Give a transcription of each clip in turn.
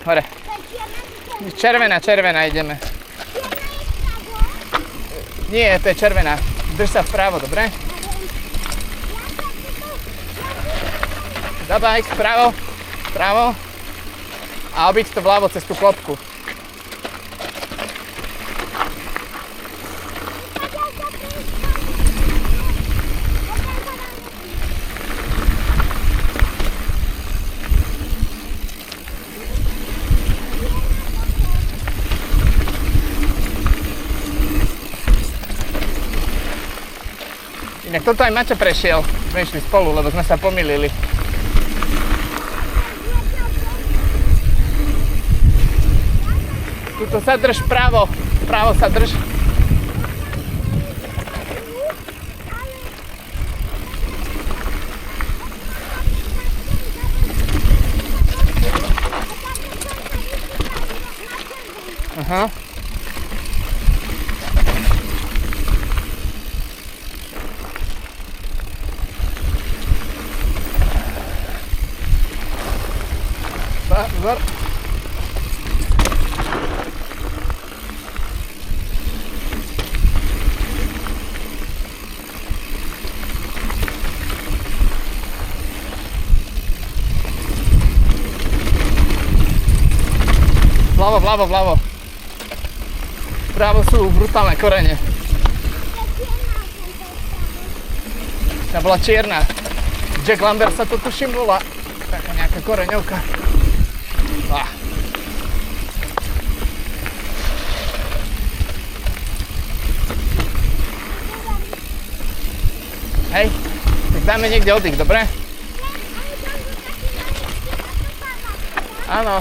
hore. Červená ideme. Nie, to je červená. Drž sa vpravo, dobre? Dávaj, vpravo. A obiť to vľavo cez tú klopku. Inak toto aj Maťo prešiel. Sme išli spolu, lebo sme sa pomýlili. Tuto sa drž vpravo sa drž. Aha. Pozor. Vľavo. Vpravo sú brutálne korene. Tá bola čierna. Jack Lambert sa to tuším bola. Taká nejaká koreňovka. Hej, tak dáme niekde oddych, dobre? Áno.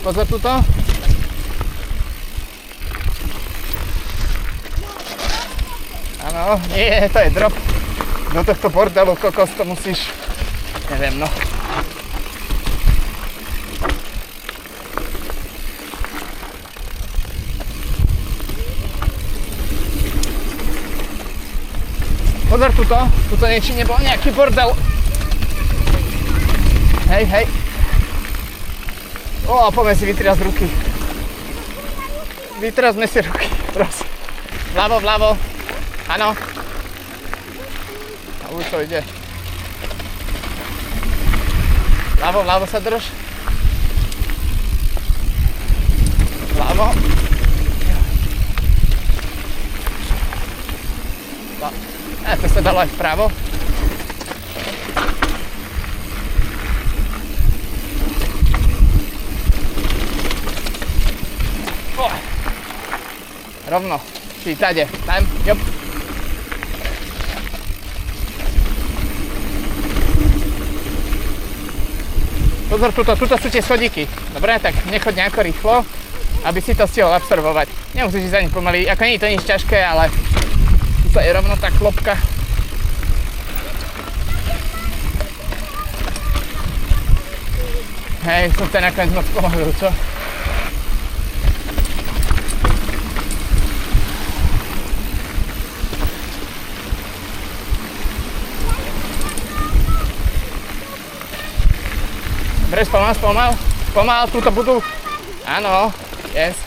Pozor tuto. Áno, nie, to je drop. Do tohto bordelu, kokos, to musíš... Neviem, no. Pozor tuto niečo nebol nejaký bordel. Hej. O, poďme si vytriasť ruky. Vytriasme si ruky, prosím. Vľavo. Áno. A už to ide. Vľavo sa drž. Vľavo. To sa dalo aj vpravo. Rovno. Či tade. Tam. Jop. Pozor, tuto sú tie schodíky. Dobre, tak nechoď nejako rýchlo, aby si to stihol absorbovať. Nemusíš ísť za ním pomaly. Ako nie je to nič ťažké, ale tuto je rovno tá klopka. Hej, som to nakoniec moc pomalil, čo? Dobre, spomal, túto budú. Áno, yes.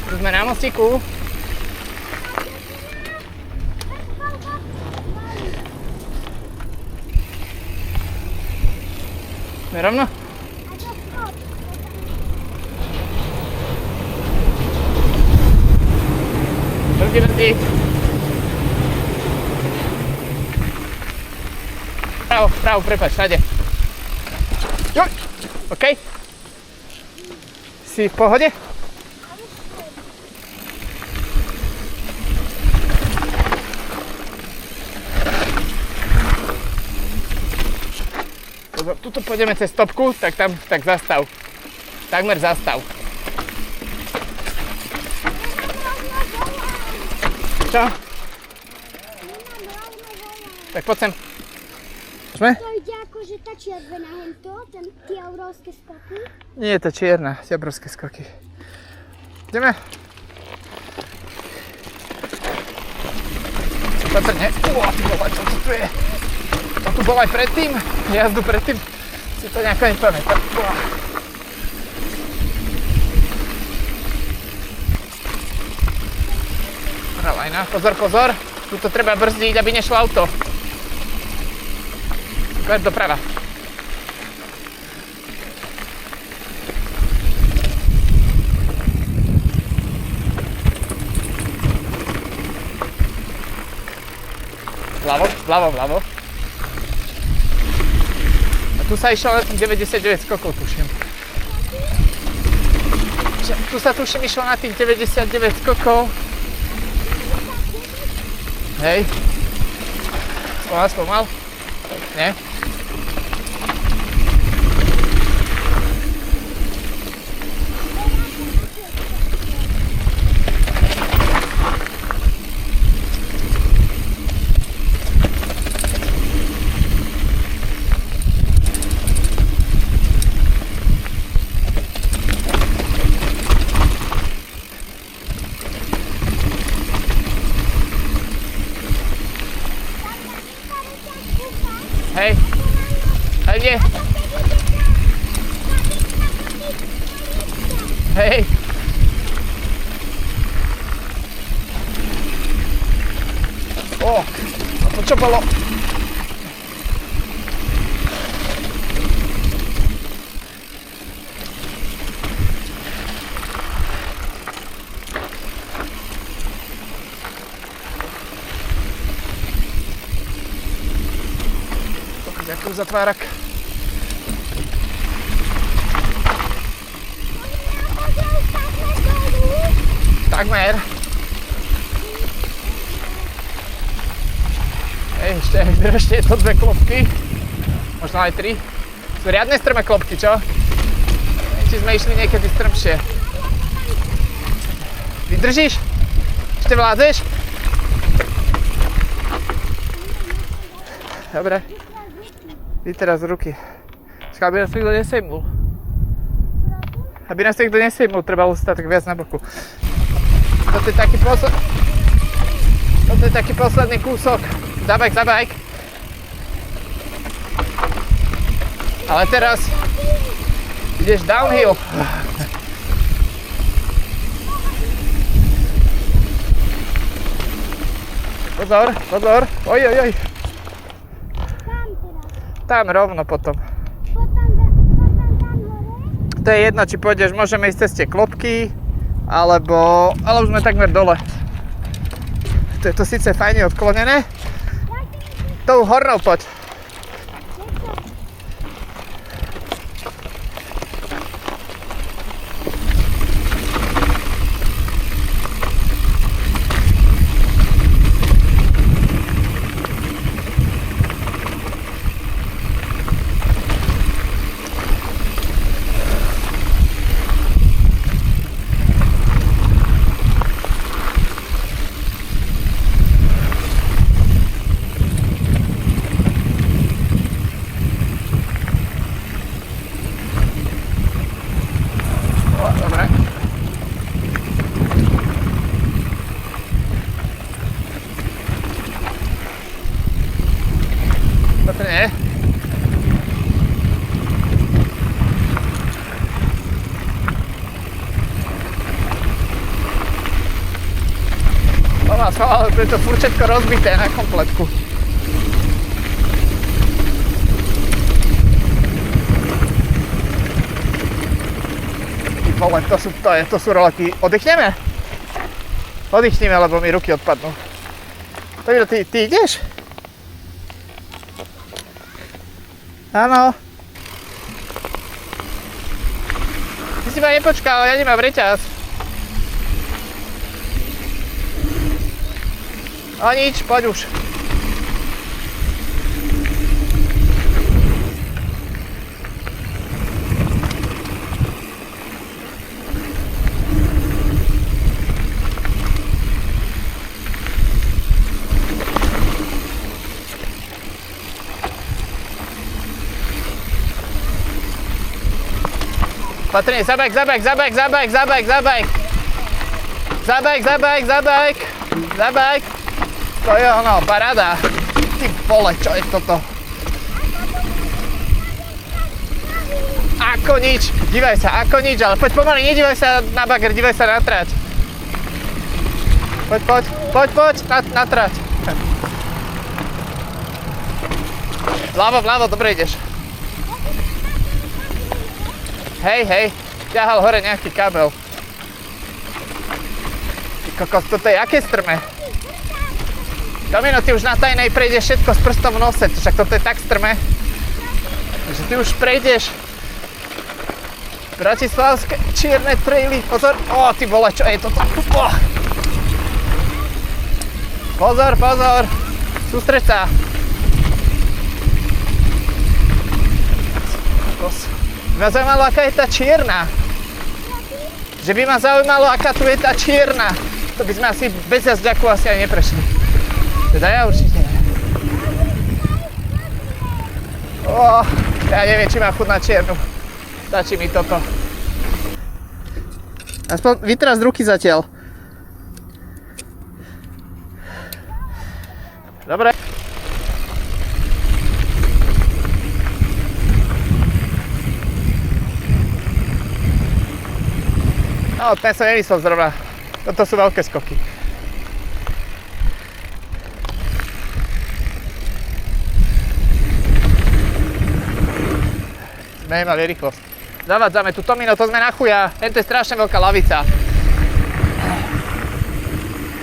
Tu sme na mostíku. Sme rovno? Drži. Pravo, prepáč, všade. Joj, OK. Si v pohode? Tuto pôjdeme cez stopku, tak zastav. Takmer zastav. Čo? Tak poď sem. Sme? To ide akože tá červená hento, tie obrovské skoky? Nie, to čierna, tie obrovské skoky. Ideme? Opatrne. Ty vole, čo tu je? To tu bol aj predtým? Jazdu predtým? Si to nejako nepamätám. Pravaj, pozor, pozor. Tuto treba brzdiť, aby nešlo auto. Ver doprava. Vľavo. A tu sa išlo na tých 99 skokov, tuším. Tu sa tuším išlo na tých 99 skokov. Hej. Spomal. Nie? Hej. A kde? Hej. O, a to čo bolo? Ďakujem za tvárak. Takmer. Ešte je to 2 klopky. Možno aj 3. Sú riadne strmé klopky, čo? Či sme išli niekedy strmšie. Vydržíš? Ešte vládzeš? Dobre. Ty teraz ruky. Aby nás niekto nesejmul. Aby nás niekto nesejmul, treba ustať tak viac na boku. Toto je taký posledný kúsok. Zabajk. Ale teraz ideš downhill. Pozor. Oj. Tam rovno potom. To je jedno, či pôjdeš, môžeme ísť cez tie klopky, alebo sme takmer dole. To je to síce fajne odklonené. Tou hornou poď. Opatrne. Ale to je to furt všetko rozbité na kompletku. Ty vole, to sú roleky. Oddychneme? Oddychneme, lebo mi ruky odpadnú. Takže ty ideš? Áno. Ty si ma nepočkal, ja nemám reťaz. A nič, poď už. Patrne, zabajk. To je ono, paráda. Ty vole, čo je toto? Ako nič, dívaj sa, ako nič, ale poď pomaly, nedívaj sa na bager, dívaj sa na trať. Poď, na trať. Vľavo, dobre ideš. Hej, ťahal hore nejaký kábel. Ty kokos, toto je aké strme? Domino, ty už na tajnej prejdeš všetko s prstom v nose, však toto je tak strme, že ty už prejdeš bratislavské čierne traily. Pozor, ty vole, čo je toto? Pozor, sústreď sa. By ma zaujímalo, aká je tá čierna. Že by ma zaujímalo, aká tu je tá čierna. To by sme asi bez jazďaku asi aj neprešli. Teda ja určite nie. Ja neviem, či mám chuť na čiernu. Stačí mi toto. Aspoň vytraz ruky zatiaľ. Dobre. No, ten som nemyslel zrovna. Toto sú veľké skoky. Sme nemali rýchlosť. Zavádzame tu Tomino, to sme na chuja. Tento je strašne veľká lavica.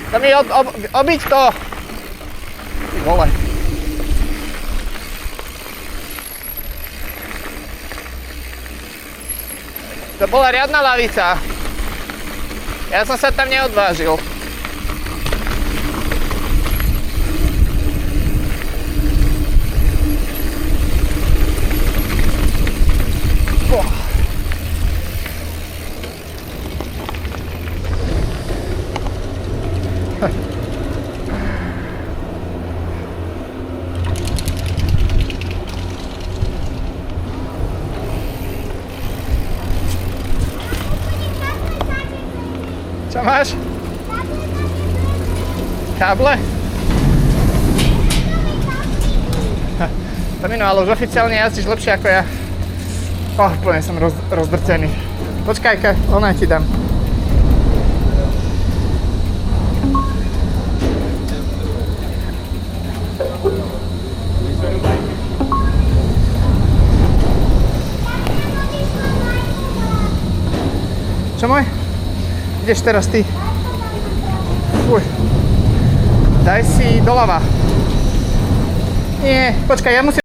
Tomi, obiť to! Ty vole. To bola riadna lavica. Ja som sa tam neodvážil. Čo máš? Káble? Tomino, ale už oficiálne jazdíš lepšie ako ja. Úplne som rozdrcený. Počkaj, ona ti dám. Čo môj? Ideš teraz ty. Daj si doľava. Nie, počkaj, ja musím